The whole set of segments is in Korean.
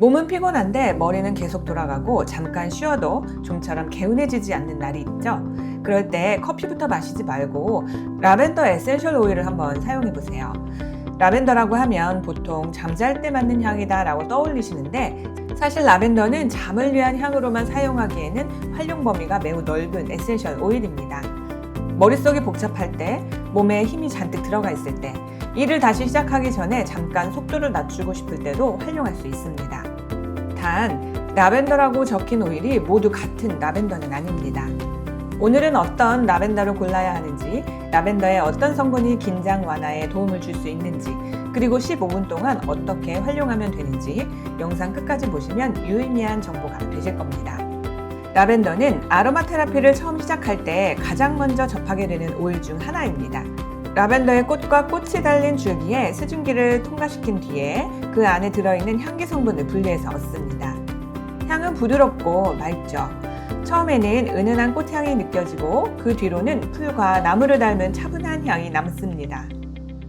몸은 피곤한데 머리는 계속 돌아가고 잠깐 쉬어도 좀처럼 개운해지지 않는 날이 있죠. 그럴 때 커피부터 마시지 말고 라벤더 에센셜 오일을 한번 사용해 보세요. 라벤더라고 하면 보통 잠잘 때 맡는 향이다 라고 떠올리시는데 사실 라벤더는 잠을 위한 향으로만 사용하기에는 활용 범위가 매우 넓은 에센셜 오일입니다. 머릿속이 복잡할 때, 몸에 힘이 잔뜩 들어가 있을 때, 일을 다시 시작하기 전에 잠깐 속도를 낮추고 싶을 때도 활용할 수 있습니다. 단, 라벤더라고 적힌 오일이 모두 같은 라벤더는 아닙니다. 오늘은 어떤 라벤더를 골라야 하는지, 라벤더의 어떤 성분이 긴장 완화에 도움을 줄 수 있는지, 그리고 15분 동안 어떻게 활용하면 되는지 영상 끝까지 보시면 유의미한 정보가 되실 겁니다. 라벤더는 아로마 테라피를 처음 시작할 때 가장 먼저 접하게 되는 오일 중 하나입니다. 라벤더의 꽃과 꽃이 달린 줄기에 수증기를 통과시킨 뒤에 그 안에 들어있는 향기 성분을 분리해서 얻습니다. 향은 부드럽고 맑죠. 처음에는 은은한 꽃향이 느껴지고 그 뒤로는 풀과 나무를 닮은 차분한 향이 남습니다.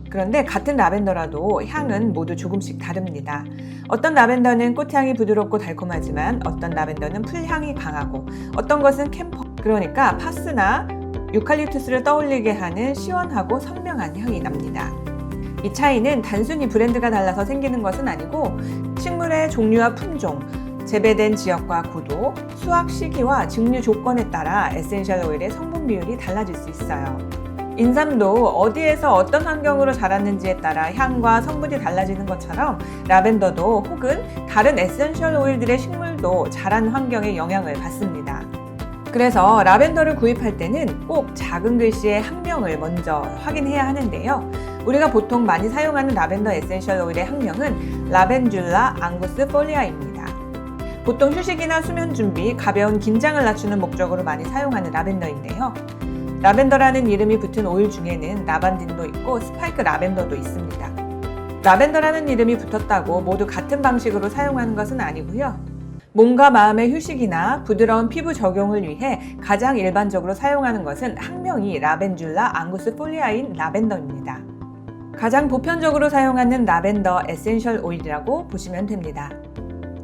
그런데 같은 라벤더라도 향은 모두 조금씩 다릅니다. 어떤 라벤더는 꽃향이 부드럽고 달콤하지만 어떤 라벤더는 풀향이 강하고 어떤 것은 캠퍼, 그러니까 파스나 유칼립투스를 떠올리게 하는 시원하고 선명한 향이 납니다. 이 차이는 단순히 브랜드가 달라서 생기는 것은 아니고 식물의 종류와 품종, 재배된 지역과 구도, 수확 시기와 증류 조건에 따라 에센셜 오일의 성분 비율이 달라질 수 있어요. 인삼도 어디에서 어떤 환경으로 자랐는지에 따라 향과 성분이 달라지는 것처럼 라벤더도 혹은 다른 에센셜 오일들의 식물도 자란 환경에 영향을 받습니다. 그래서 라벤더를 구입할 때는 꼭 작은 글씨의 학명을 먼저 확인해야 하는데요. 우리가 보통 많이 사용하는 라벤더 에센셜 오일의 학명은 라벤듈라 앙구스폴리아입니다. 보통 휴식이나 수면 준비, 가벼운 긴장을 낮추는 목적으로 많이 사용하는 라벤더인데요. 라벤더라는 이름이 붙은 오일 중에는 라반딘도 있고 스파이크 라벤더도 있습니다. 라벤더라는 이름이 붙었다고 모두 같은 방식으로 사용하는 것은 아니고요. 몸과 마음의 휴식이나 부드러운 피부 적용을 위해 가장 일반적으로 사용하는 것은 학명이 라벤듈라 앙구스폴리아인 라벤더입니다. 가장 보편적으로 사용하는 라벤더 에센셜 오일이라고 보시면 됩니다.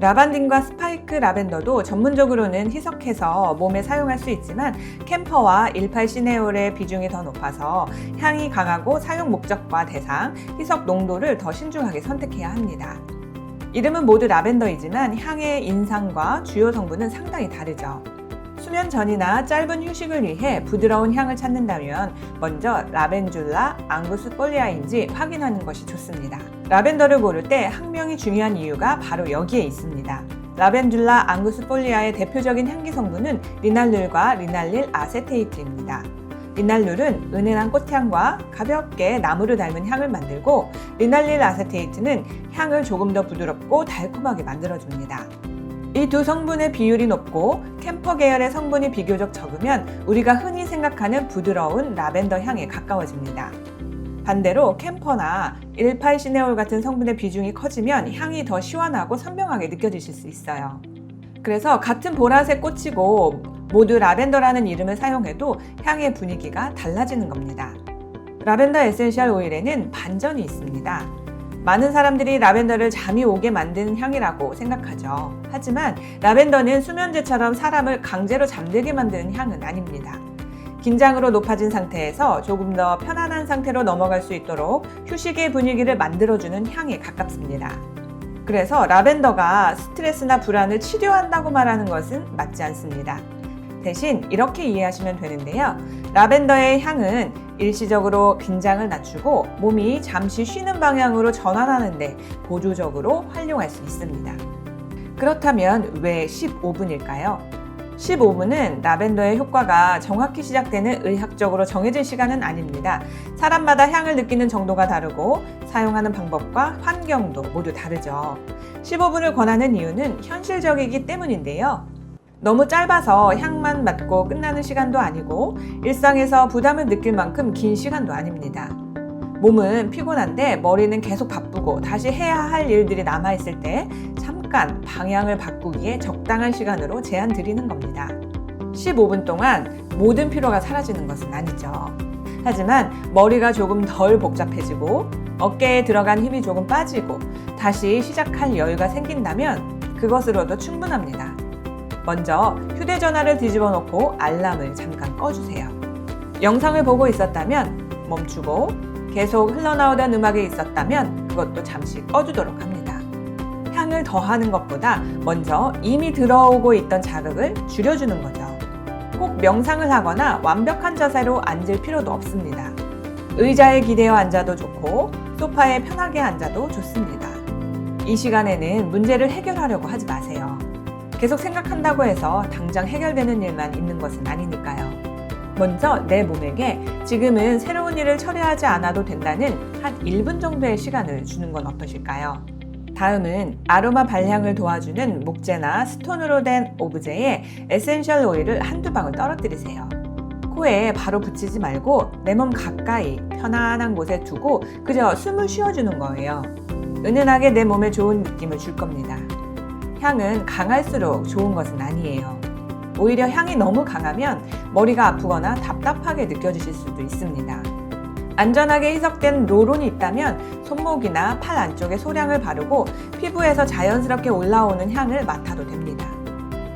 라반딘과 스파이크 라벤더도 전문적으로는 희석해서 몸에 사용할 수 있지만 캠퍼와 18시네올의 비중이 더 높아서 향이 강하고 사용 목적과 대상, 희석 농도를 더 신중하게 선택해야 합니다. 이름은 모두 라벤더이지만 향의 인상과 주요 성분은 상당히 다르죠. 수면 전이나 짧은 휴식을 위해 부드러운 향을 찾는다면 먼저 라벤듈라 앙구스폴리아인지 확인하는 것이 좋습니다. 라벤더를 고를 때 학명이 중요한 이유가 바로 여기에 있습니다. 라벤듈라 앙구스폴리아의 대표적인 향기 성분은 리날룰과 리날릴 아세테이트입니다. 리날룰은 은은한 꽃향과 가볍게 나무를 닮은 향을 만들고 리날릴 아세테이트는 향을 조금 더 부드럽고 달콤하게 만들어줍니다. 이 두 성분의 비율이 높고 캠퍼 계열의 성분이 비교적 적으면 우리가 흔히 생각하는 부드러운 라벤더 향에 가까워집니다. 반대로 캠퍼나 18시네올 같은 성분의 비중이 커지면 향이 더 시원하고 선명하게 느껴지실 수 있어요. 그래서 같은 보라색 꽃이고 모두 라벤더라는 이름을 사용해도 향의 분위기가 달라지는 겁니다. 라벤더 에센셜 오일에는 반전이 있습니다. 많은 사람들이 라벤더를 잠이 오게 만드는 향이라고 생각하죠. 하지만 라벤더는 수면제처럼 사람을 강제로 잠들게 만드는 향은 아닙니다. 긴장으로 높아진 상태에서 조금 더 편안한 상태로 넘어갈 수 있도록 휴식의 분위기를 만들어주는 향에 가깝습니다. 그래서 라벤더가 스트레스나 불안을 치료한다고 말하는 것은 맞지 않습니다. 대신 이렇게 이해하시면 되는데요. 라벤더의 향은 일시적으로 긴장을 낮추고 몸이 잠시 쉬는 방향으로 전환하는데 보조적으로 활용할 수 있습니다. 그렇다면 왜 15분일까요? 15분은 라벤더의 효과가 정확히 시작되는 의학적으로 정해진 시간은 아닙니다. 사람마다 향을 느끼는 정도가 다르고 사용하는 방법과 환경도 모두 다르죠. 15분을 권하는 이유는 현실적이기 때문인데요. 너무 짧아서 향만 맡고 끝나는 시간도 아니고 일상에서 부담을 느낄 만큼 긴 시간도 아닙니다. 몸은 피곤한데 머리는 계속 바쁘고 다시 해야 할 일들이 남아있을 때 잠깐 방향을 바꾸기에 적당한 시간으로 제한 드리는 겁니다. 15분 동안 모든 피로가 사라지는 것은 아니죠. 하지만 머리가 조금 덜 복잡해지고 어깨에 들어간 힘이 조금 빠지고 다시 시작할 여유가 생긴다면 그것으로도 충분합니다. 먼저 휴대전화를 뒤집어 놓고 알람을 잠깐 꺼주세요. 영상을 보고 있었다면 멈추고 계속 흘러나오던 음악이 있었다면 그것도 잠시 꺼주도록 합니다. 향을 더하는 것보다 먼저 이미 들어오고 있던 자극을 줄여주는 거죠. 꼭 명상을 하거나 완벽한 자세로 앉을 필요도 없습니다. 의자에 기대어 앉아도 좋고 소파에 편하게 앉아도 좋습니다. 이 시간에는 문제를 해결하려고 하지 마세요. 계속 생각한다고 해서 당장 해결되는 일만 있는 것은 아니니까요. 먼저 내 몸에게 지금은 새로운 일을 처리하지 않아도 된다는 한 1분 정도의 시간을 주는 건 어떠실까요? 다음은 아로마 발향을 도와주는 목재나 스톤으로 된 오브제에 에센셜 오일을 한두 방울 떨어뜨리세요. 코에 바로 붙이지 말고 내 몸 가까이 편안한 곳에 두고 그저 숨을 쉬어주는 거예요. 은은하게 내 몸에 좋은 느낌을 줄 겁니다. 향은 강할수록 좋은 것은 아니에요. 오히려 향이 너무 강하면 머리가 아프거나 답답하게 느껴지실 수도 있습니다. 안전하게 희석된 롤온이 있다면 손목이나 팔 안쪽에 소량을 바르고 피부에서 자연스럽게 올라오는 향을 맡아도 됩니다.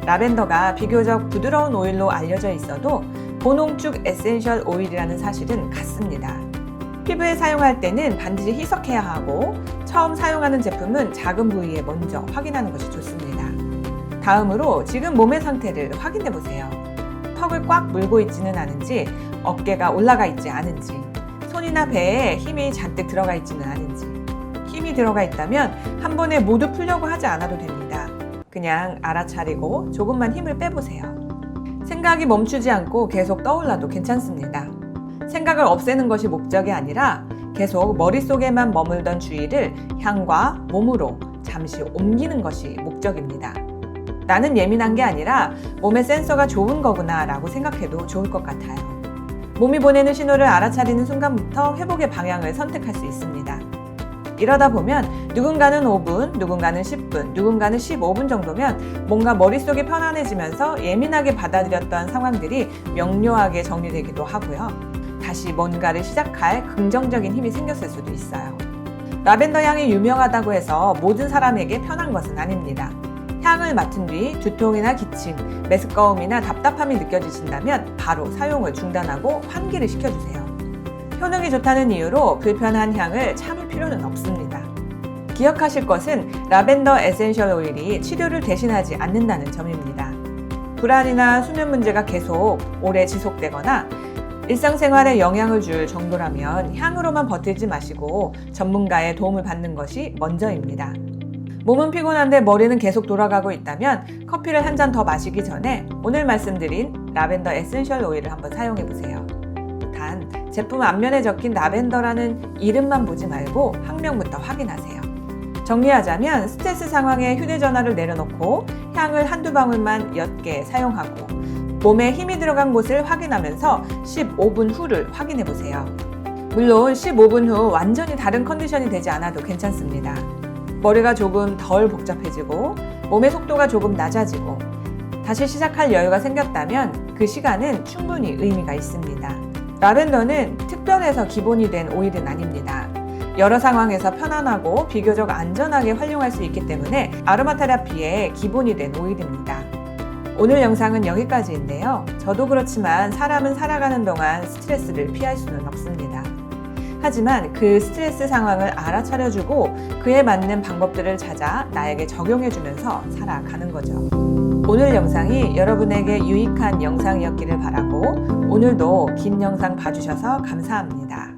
라벤더가 비교적 부드러운 오일로 알려져 있어도 고농축 에센셜 오일이라는 사실은 같습니다. 피부에 사용할 때는 반드시 희석해야 하고 처음 사용하는 제품은 작은 부위에 먼저 확인하는 것이 좋습니다. 다음으로 지금 몸의 상태를 확인해 보세요. 턱을 꽉 물고 있지는 않은지, 어깨가 올라가 있지 않은지, 손이나 배에 힘이 잔뜩 들어가 있지는 않은지. 힘이 들어가 있다면 한 번에 모두 풀려고 하지 않아도 됩니다. 그냥 알아차리고 조금만 힘을 빼보세요. 생각이 멈추지 않고 계속 떠올라도 괜찮습니다. 생각을 없애는 것이 목적이 아니라 계속 머릿속에만 머물던 주의를 향과 몸으로 잠시 옮기는 것이 목적입니다. 나는 예민한 게 아니라 몸의 센서가 좋은 거구나 라고 생각해도 좋을 것 같아요. 몸이 보내는 신호를 알아차리는 순간부터 회복의 방향을 선택할 수 있습니다. 이러다 보면 누군가는 5분, 누군가는 10분, 누군가는 15분 정도면 뭔가 머릿속이 편안해지면서 예민하게 받아들였던 상황들이 명료하게 정리되기도 하고요. 다시 뭔가를 시작할 긍정적인 힘이 생겼을 수도 있어요. 라벤더 향이 유명하다고 해서 모든 사람에게 편한 것은 아닙니다. 향을 맡은 뒤 두통이나 기침, 메스꺼움이나 답답함이 느껴지신다면 바로 사용을 중단하고 환기를 시켜주세요. 효능이 좋다는 이유로 불편한 향을 참을 필요는 없습니다. 기억하실 것은 라벤더 에센셜 오일이 치료를 대신하지 않는다는 점입니다. 불안이나 수면 문제가 계속 오래 지속되거나 일상생활에 영향을 줄 정도라면 향으로만 버티지 마시고 전문가의 도움을 받는 것이 먼저입니다. 몸은 피곤한데 머리는 계속 돌아가고 있다면 커피를 한 잔 더 마시기 전에 오늘 말씀드린 라벤더 에센셜 오일을 한번 사용해보세요. 단, 제품 앞면에 적힌 라벤더라는 이름만 보지 말고 학명부터 확인하세요. 정리하자면 스트레스 상황에 휴대전화를 내려놓고 향을 한두 방울만 옅게 사용하고 몸에 힘이 들어간 곳을 확인하면서 15분 후를 확인해보세요. 물론 15분 후 완전히 다른 컨디션이 되지 않아도 괜찮습니다. 머리가 조금 덜 복잡해지고 몸의 속도가 조금 낮아지고 다시 시작할 여유가 생겼다면 그 시간은 충분히 의미가 있습니다. 라벤더는 특별해서 기본이 된 오일은 아닙니다. 여러 상황에서 편안하고 비교적 안전하게 활용할 수 있기 때문에 아로마 테라피의 기본이 된 오일입니다. 오늘 영상은 여기까지인데요. 저도 그렇지만 사람은 살아가는 동안 스트레스를 피할 수는 없습니다. 하지만 그 스트레스 상황을 알아차려주고 그에 맞는 방법들을 찾아 나에게 적용해주면서 살아가는 거죠. 오늘 영상이 여러분에게 유익한 영상이었기를 바라고 오늘도 긴 영상 봐주셔서 감사합니다.